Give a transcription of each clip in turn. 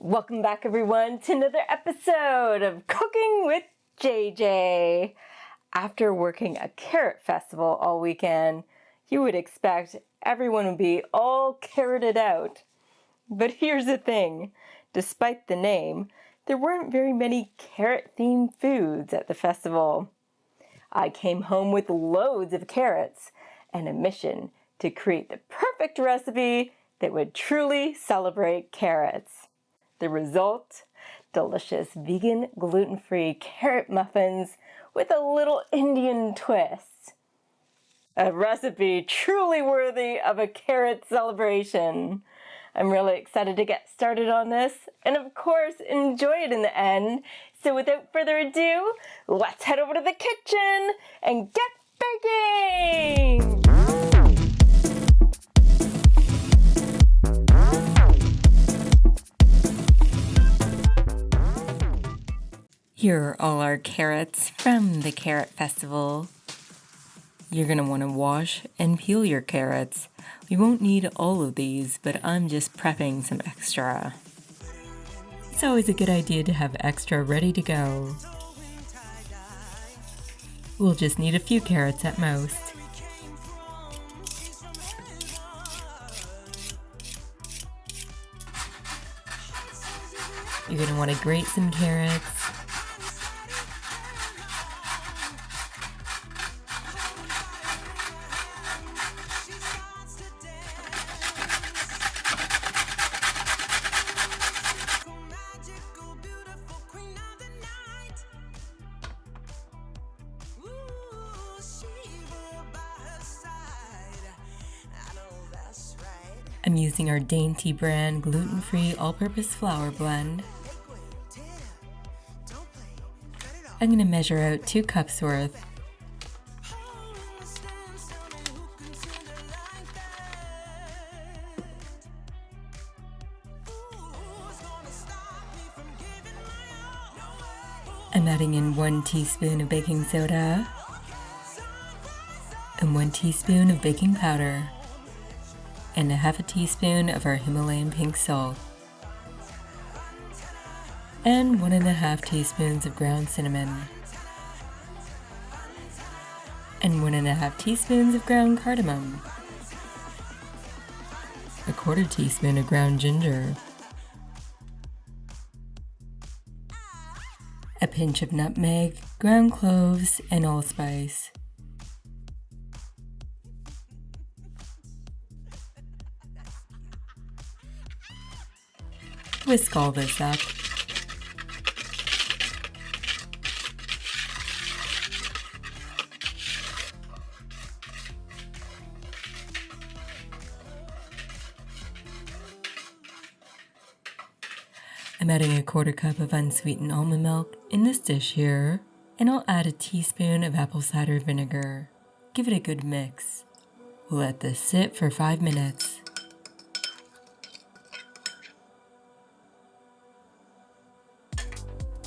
Welcome back everyone to another episode of Cooking with JJ. After working a carrot festival all weekend, you would expect everyone would be all carroted out. But here's the thing, despite the name, there weren't very many carrot-themed foods at the festival. I came home with loads of carrots and a mission to create the perfect recipe that would truly celebrate carrots. The result? Delicious vegan, gluten-free carrot muffins with a little Indian twist. A recipe truly worthy of a carrot celebration. I'm really excited to get started on this and of course enjoy it in the end. So without further ado, let's head over to the kitchen and get baking! Here are all our carrots from the Carrot Festival. You're going to want to wash and peel your carrots. We won't need all of these, but I'm just prepping some extra. It's always a good idea to have extra ready to go. We'll just need a few carrots at most. You're going to want to grate some carrots. I'm using our Dainty brand gluten-free all-purpose flour blend. I'm going to measure out 2 cups worth. I'm adding in 1 teaspoon of baking soda and 1 teaspoon of baking powder and a half a teaspoon of our Himalayan pink salt and 1.5 teaspoons of ground cinnamon and 1.5 teaspoons of ground cardamom, a 1/4 teaspoon of ground ginger, a pinch of nutmeg, ground cloves, and allspice. Whisk all this up. I'm adding a 1/4 cup of unsweetened almond milk in this dish here, and I'll add a teaspoon of apple cider vinegar. Give it a good mix. We'll let this sit for 5 minutes.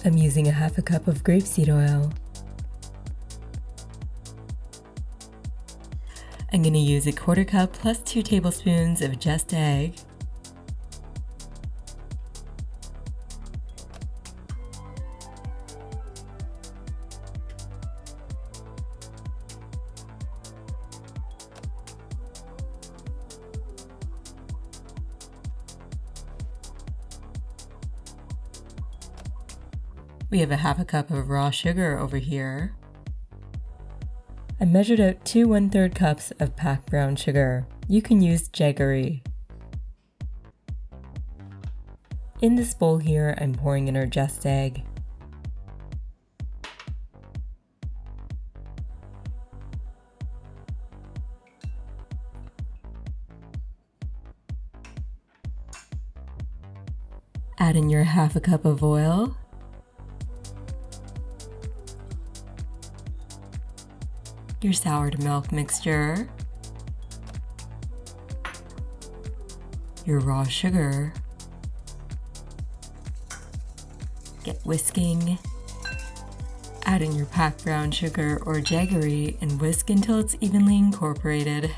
I'm using a half a cup of grapeseed oil. I'm going to use a 1/4 cup plus 2 tablespoons of Just Egg. We have a half a cup of raw sugar over here. I measured out 2 1/3 cups of packed brown sugar. You can use Jaggery. In this bowl here, I'm pouring in our Just Egg. Add in your half a cup of oil. Your sour to milk mixture, your raw sugar, get whisking, add in your packed brown sugar or jaggery and whisk until it's evenly incorporated.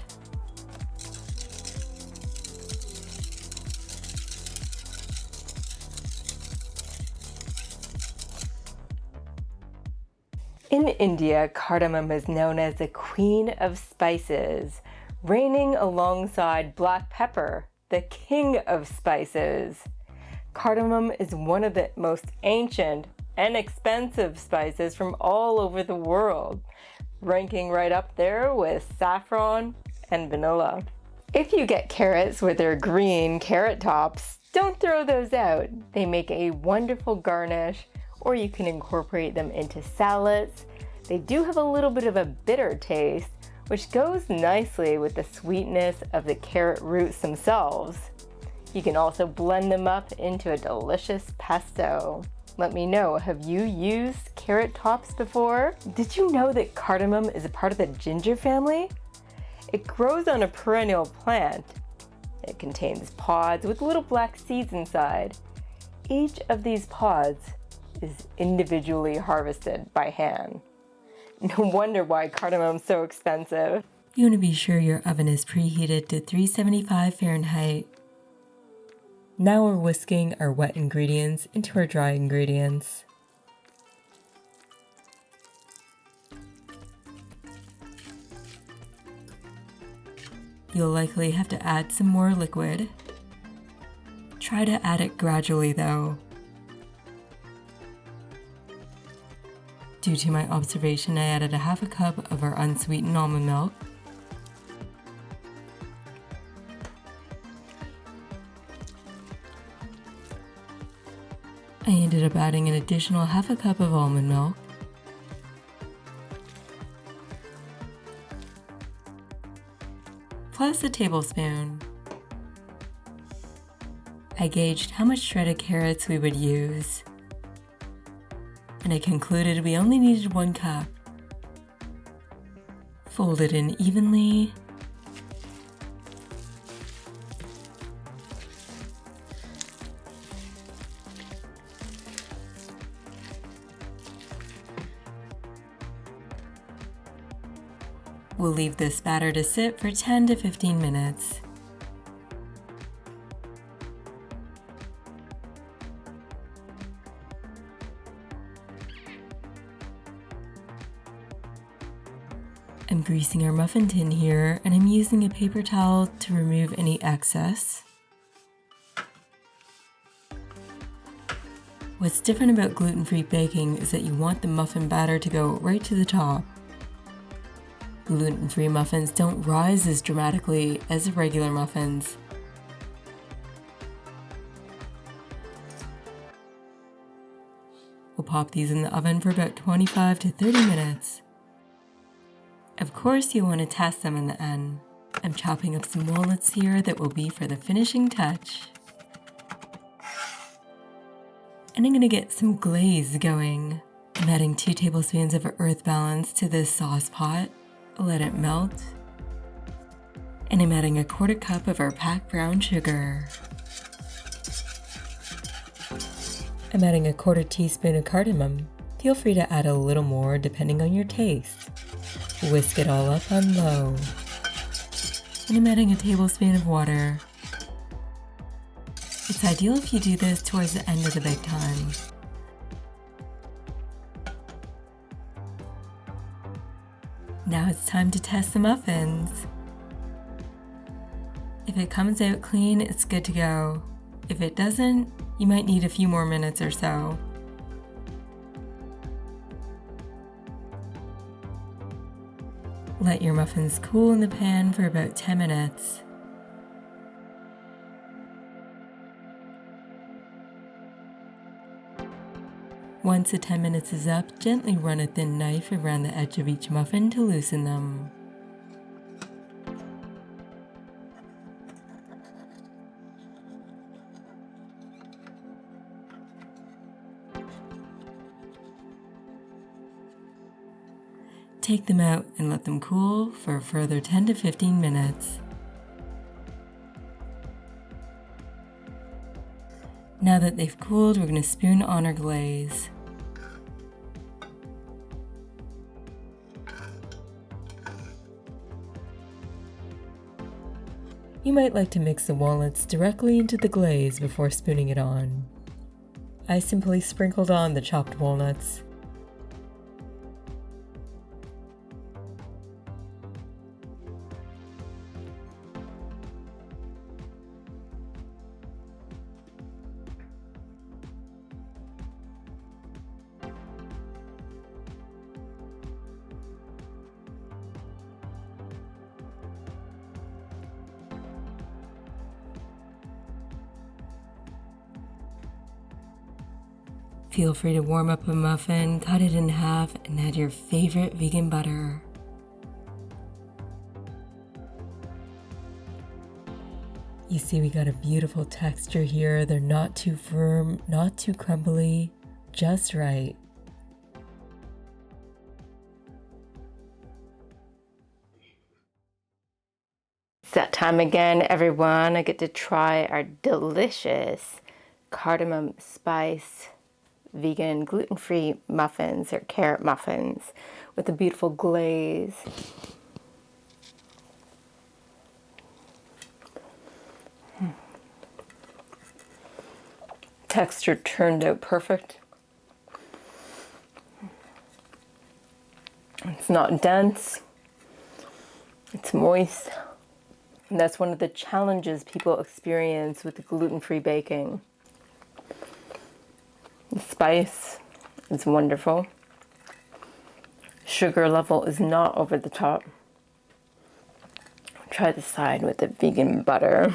In India, cardamom is known as the queen of spices, reigning alongside black pepper, the king of spices. Cardamom is one of the most ancient and expensive spices from all over the world, ranking right up there with saffron and vanilla. If you get carrots with their green carrot tops, don't throw those out. They make a wonderful garnish, or you can incorporate them into salads. They do have a little bit of a bitter taste, which goes nicely with the sweetness of the carrot roots themselves. You can also blend them up into a delicious pesto. Let me know, have you used carrot tops before? Did you know that cardamom is a part of the ginger family? It grows on a perennial plant. It contains pods with little black seeds inside. Each of these pods is individually harvested by hand. No wonder why cardamom is so expensive. You want to be sure your oven is preheated to 375 Fahrenheit. Now we're whisking our wet ingredients into our dry ingredients. You'll likely have to add some more liquid. Try to add it gradually though. Due to my observation, I added a half a cup of our unsweetened almond milk. I ended up adding an additional half a cup of almond milk. Plus a tablespoon. I gauged how much shredded carrots we would use, and I concluded we only needed 1 cup. Fold it in evenly. We'll leave this batter to sit for 10 to 15 minutes. I'm greasing our muffin tin here, and I'm using a paper towel to remove any excess. What's different about gluten-free baking is that you want the muffin batter to go right to the top. Gluten-free muffins don't rise as dramatically as regular muffins. We'll pop these in the oven for about 25 to 30 minutes. Of course, you want to test them in the end. I'm chopping up some walnuts here that will be for the finishing touch. And I'm going to get some glaze going. I'm adding 2 tablespoons of earth balance to this sauce pot. Let it melt. And I'm adding a 1/4 cup of our packed brown sugar. I'm adding a 1/4 teaspoon of cardamom. Feel free to add a little more depending on your taste. Whisk it all up on low. And I'm adding a tablespoon of water. It's ideal if you do this towards the end of the bake time. Now it's time to test the muffins. If it comes out clean, it's good to go. If it doesn't, you might need a few more minutes or so. Let your muffins cool in the pan for about 10 minutes. Once the 10 minutes is up, gently run a thin knife around the edge of each muffin to loosen them. Take them out and let them cool for a further 10 to 15 minutes. Now that they've cooled, we're going to spoon on our glaze. You might like to mix the walnuts directly into the glaze before spooning it on. I simply sprinkled on the chopped walnuts. Feel free to warm up a muffin, cut it in half, and add your favorite vegan butter. You see we got a beautiful texture here. They're not too firm, not too crumbly, just right. It's that time again, everyone. I get to try our delicious cardamom spice vegan gluten-free muffins, or carrot muffins, with a beautiful glaze. Texture turned out perfect. It's not dense, it's moist. And that's one of the challenges people experience with gluten-free baking. The spice is wonderful. Sugar level is not over the top. Try the side with the vegan butter.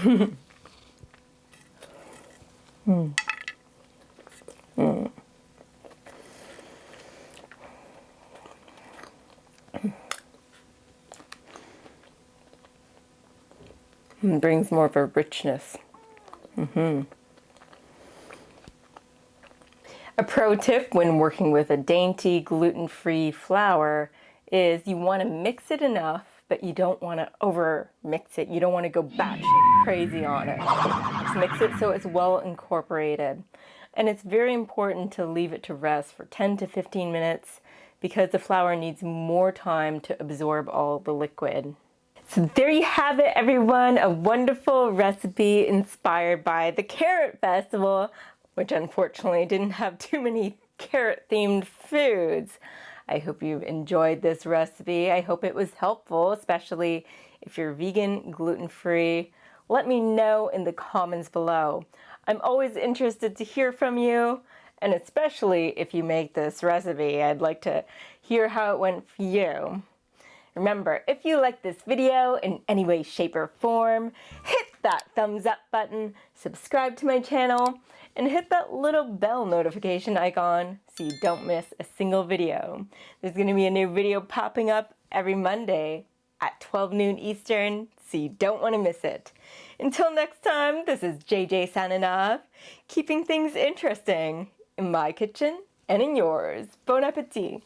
It brings more of a richness. A pro tip when working with a Dainty gluten-free flour is you want to mix it enough, but you don't want to over mix it. You don't want to go batshit crazy on it. Just mix it so it's well incorporated. And it's very important to leave it to rest for 10 to 15 minutes because the flour needs more time to absorb all the liquid. So there you have it, everyone, a wonderful recipe inspired by the Carrot Festival, which unfortunately didn't have too many carrot-themed foods. I hope you enjoyed this recipe. I hope it was helpful, especially if you're vegan, gluten-free. Let me know in the comments below. I'm always interested to hear from you, and especially if you make this recipe. I'd like to hear how it went for you. Remember, if you like this video in any way, shape, or form, hit that thumbs up button, subscribe to my channel, and hit that little bell notification icon so you don't miss a single video. There's going to be a new video popping up every Monday at 12 noon Eastern, so you don't want to miss it. Until next time, this is JJ signing off, keeping things interesting in my kitchen and in yours. Bon appetit!